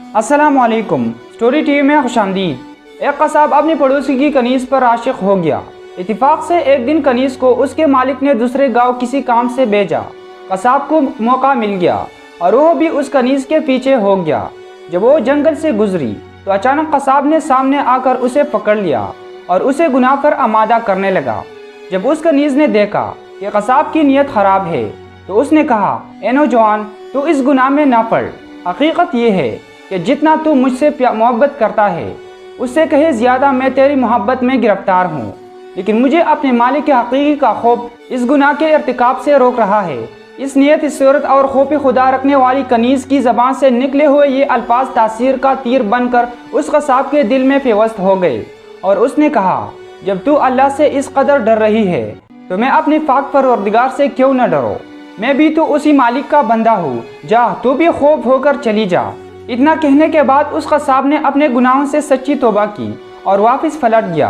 अस्सलाम वालेकुम। Story TV में खुशामदीद। एक कसाब अपने पड़ोसी की कनीज़ पर आशिक हो गया। इत्तेफाक से एक दिन कनीज़ को उसके मालिक ने दूसरे गांव किसी काम से भेजा। कसाब को मौका मिल गया और वह भी उस कनीज़ के पीछे हो गया। जब वो जंगल से गुजरी तो अचानक कसाब ने सामने आकर उसे पकड़ लिया और उसे गुनाह पर आमादा करने लगा। जब उस कनीज़ ने देखा कि कसाब की नीयत ख़राब है तो उसने कहा, ए नौजवान, तू इस गुनाह में ना पड़। हकीकत ये है कि जितना तू मुझसे मोहब्बत करता है उससे कहीं ज़्यादा मैं तेरी मोहब्बत में गिरफ्तार हूँ, लेकिन मुझे अपने मालिक के हकीकी का खौफ इस गुनाह के इर्तिकाब से रोक रहा है। इस नीयत, इस सूरत और खौफ खुदा रखने वाली कनीज़ की ज़बान से निकले हुए ये अल्फाज तासीर का तीर बनकर उस कसाब के दिल में पेवस्त हो गए और उसने कहा, जब तू अल्लाह से इस कदर डर रही है तो मैं अपने पाक परवरदिगार से क्यों न डरो। मैं भी तो उसी मालिक का बंदा हूँ, जा तू भी खौफ होकर चली जा। इतना कहने के बाद उस कसाब ने अपने गुनाहों से सच्ची तौबा की और वापस पलट गया।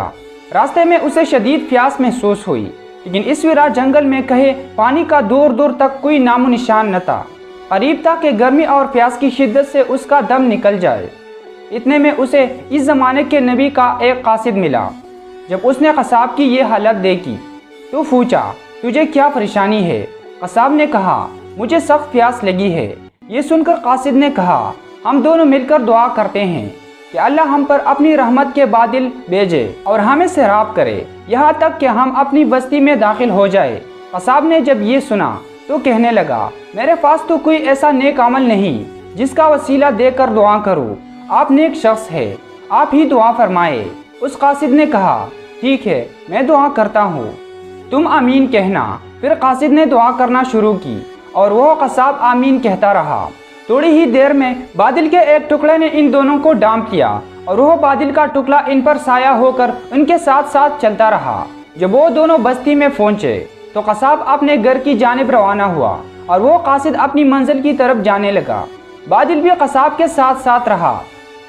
रास्ते में उसे शदीद प्यास महसूस हुई, लेकिन इस वीरान जंगल में कहे पानी का दूर दूर तक कोई नामो निशान न था। करीब था कि गर्मी और प्यास की शिद्दत से उसका दम निकल जाए। इतने में उसे इस ज़माने के नबी का एक कासिद मिला। जब उसने कसाब की ये हालत देखी तो पूछा, तुझे क्या परेशानी है? कसाब ने कहा, मुझे सख्त प्यास लगी है। ये सुनकर कासिद ने कहा, हम दोनों मिलकर दुआ करते हैं कि अल्लाह हम पर अपनी रहमत के बादल भेजे और हमें सैराब करे, यहाँ तक कि हम अपनी बस्ती में दाखिल हो जाए। कसाब ने जब ये सुना तो कहने लगा, मेरे पास तो कोई ऐसा नेक अमल नहीं जिसका वसीला देकर दुआ करूँ। आप नेक शख्स है, आप ही दुआ फरमाए। उस कासिद ने कहा, ठीक है, मैं दुआ करता हूँ, तुम आमीन कहना। फिर कासिद ने दुआ करना शुरू की और वह कसाब आमीन कहता रहा। थोड़ी ही देर में बादल के एक टुकड़े ने इन दोनों को डांप लिया और वह बादल का टुकड़ा इन पर साया होकर उनके साथ साथ चलता रहा। जब वो दोनों बस्ती में पहुंचे तो कसाब अपने घर की जानिब रवाना हुआ और वो कासिद अपनी मंजिल की तरफ जाने लगा। बादल भी कसाब के साथ साथ रहा।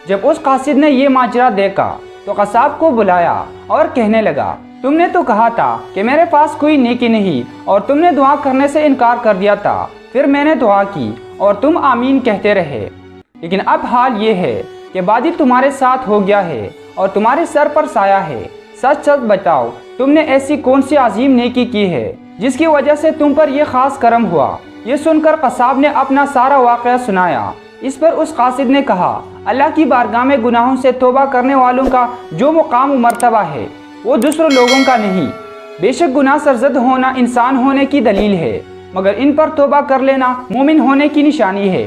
जब उस कासिद ने ये माजरा देखा तो कसाब को बुलाया और कहने लगा, तुमने तो कहा था कि मेरे पास कोई नेकी नहीं और तुमने दुआ करने से इनकार कर दिया था। फिर मैंने दुआ की और तुम आमीन कहते रहे, लेकिन अब हाल ये है कि बादल तुम्हारे साथ हो गया है और तुम्हारे सर पर साया है। सच सच बताओ, तुमने ऐसी कौन सी अजीम नेकी की है जिसकी वजह से तुम पर यह खास करम हुआ? ये सुनकर कसाब ने अपना सारा वाक़या सुनाया। इस पर उस कासिद ने कहा, अल्लाह की बारगाह में गुनाहों से तौबा करने वालों का जो मुकाम मर्तबा है वो दूसरों लोगों का नहीं। बेशक गुनाह सरजद होना इंसान होने की दलील है, मगर इन पर तौबा कर लेना मोमिन होने की निशानी है।